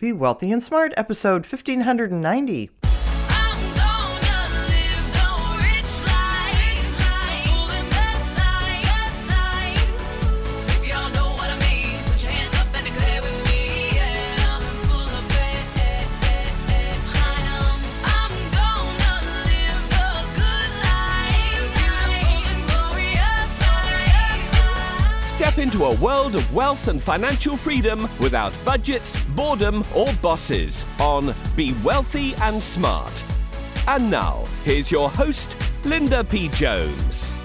Be Wealthy and Smart, episode 1590. Step into a world of wealth and financial freedom without budgets, boredom, or bosses on Be Wealthy and Smart. And now, here's your host, Linda P. Jones.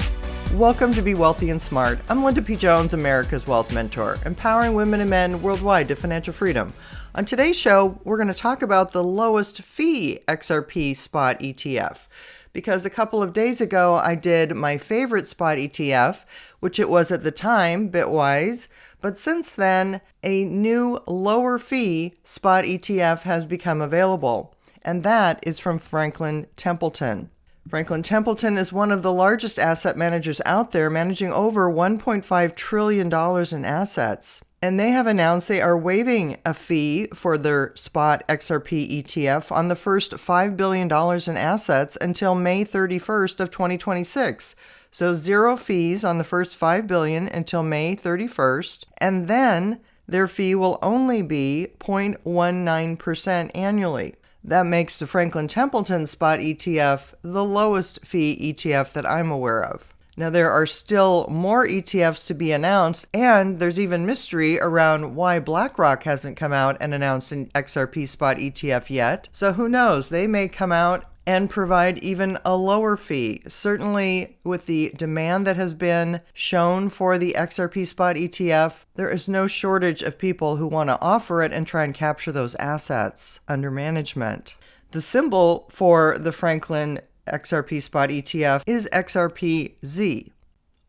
Welcome to Be Wealthy and Smart. I'm Linda P. Jones, America's Wealth Mentor, empowering women and men worldwide to financial freedom. On today's show, we're going to talk about the lowest fee XRP spot ETF. Because a couple of days ago, I did my favorite spot ETF, which it was at the time, Bitwise. But since then, a new lower fee spot ETF has become available. And that is from Franklin Templeton. Franklin Templeton is one of the largest asset managers out there, managing over $1.5 trillion in assets. And they have announced they are waiving a fee for their spot XRP ETF on the first $5 billion in assets until May 31st of 2026. So zero fees on the first $5 billion until May 31st. And then their fee will only be 0.19% annually. That makes the Franklin Templeton spot ETF the lowest fee ETF that I'm aware of. Now, there are still more ETFs to be announced, and there's even mystery around why BlackRock hasn't come out and announced an XRP spot ETF yet. So who knows? They may come out and provide even a lower fee. Certainly, with the demand that has been shown for the XRP spot ETF, there is no shortage of people who want to offer it and try and capture those assets under management. The symbol for the Franklin XRP spot ETF is XRPZ.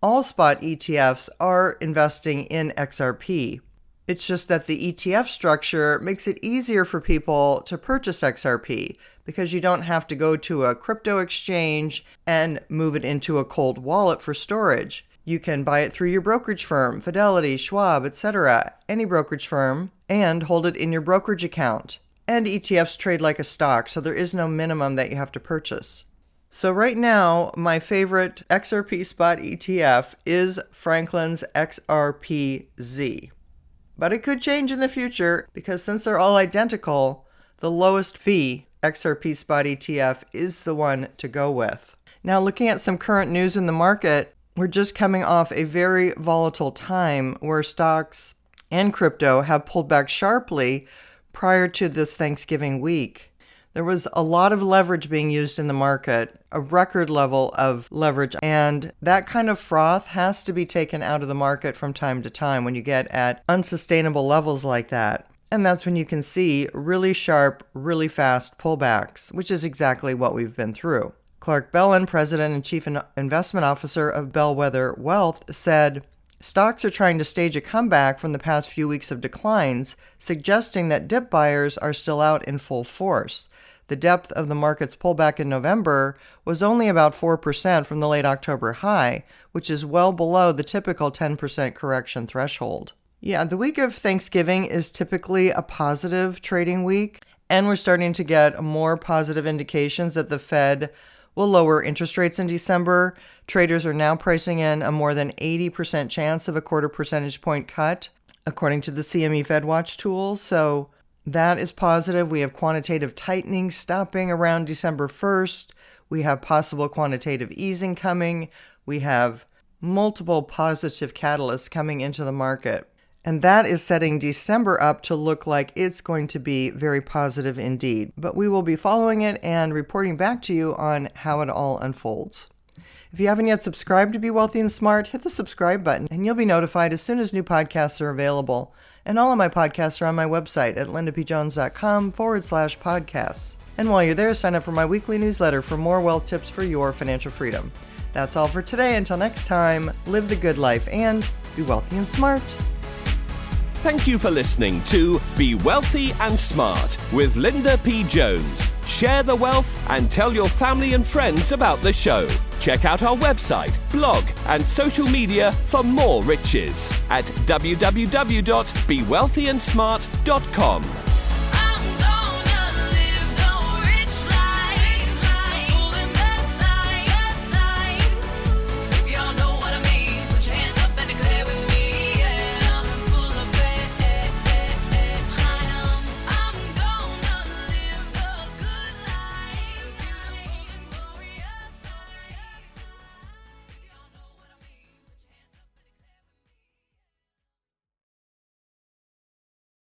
All spot ETFs are investing in XRP. It's just that the ETF structure makes it easier for people to purchase XRP because you don't have to go to a crypto exchange and move it into a cold wallet for storage. You can buy it through your brokerage firm, Fidelity, Schwab, etc., any brokerage firm, and hold it in your brokerage account. And ETFs trade like a stock, so there is no minimum that you have to purchase. So right now, my favorite XRP spot ETF is Franklin's XRPZ. But it could change in the future because since they're all identical, the lowest fee XRP spot ETF is the one to go with. Now, looking at some current news in the market, we're just coming off a very volatile time where stocks and crypto have pulled back sharply prior to this Thanksgiving week. There was a lot of leverage being used in the market, a record level of leverage, and that kind of froth has to be taken out of the market from time to time when you get at unsustainable levels like that. And that's when you can see really sharp, really fast pullbacks, which is exactly what we've been through. Clark Bellin, President and Chief Investment Officer of Bellwether Wealth, said, "Stocks are trying to stage a comeback from the past few weeks of declines, suggesting that dip buyers are still out in full force. The depth of the market's pullback in November was only about 4% from the late October high, which is well below the typical 10% correction threshold." Yeah, the week of Thanksgiving is typically a positive trading week, and we're starting to get more positive indications that the Fed will lower interest rates in December. Traders are now pricing in a more than 80% chance of a quarter percentage point cut, according to the CME FedWatch tool. So that is positive. We have quantitative tightening stopping around December 1st. We have possible quantitative easing coming. We have multiple positive catalysts coming into the market. And that is setting December up to look like it's going to be very positive indeed. But we will be following it and reporting back to you on how it all unfolds. If you haven't yet subscribed to Be Wealthy and Smart, hit the subscribe button and you'll be notified as soon as new podcasts are available. And all of my podcasts are on my website at lindapjones.com/podcasts. And while you're there, sign up for my weekly newsletter for more wealth tips for your financial freedom. That's all for today. Until next time, live the good life and be wealthy and smart. Thank you for listening to Be Wealthy and Smart with Linda P. Jones. Share the wealth and tell your family and friends about the show. Check out our website, blog, and social media for more riches at www.bewealthyandsmart.com.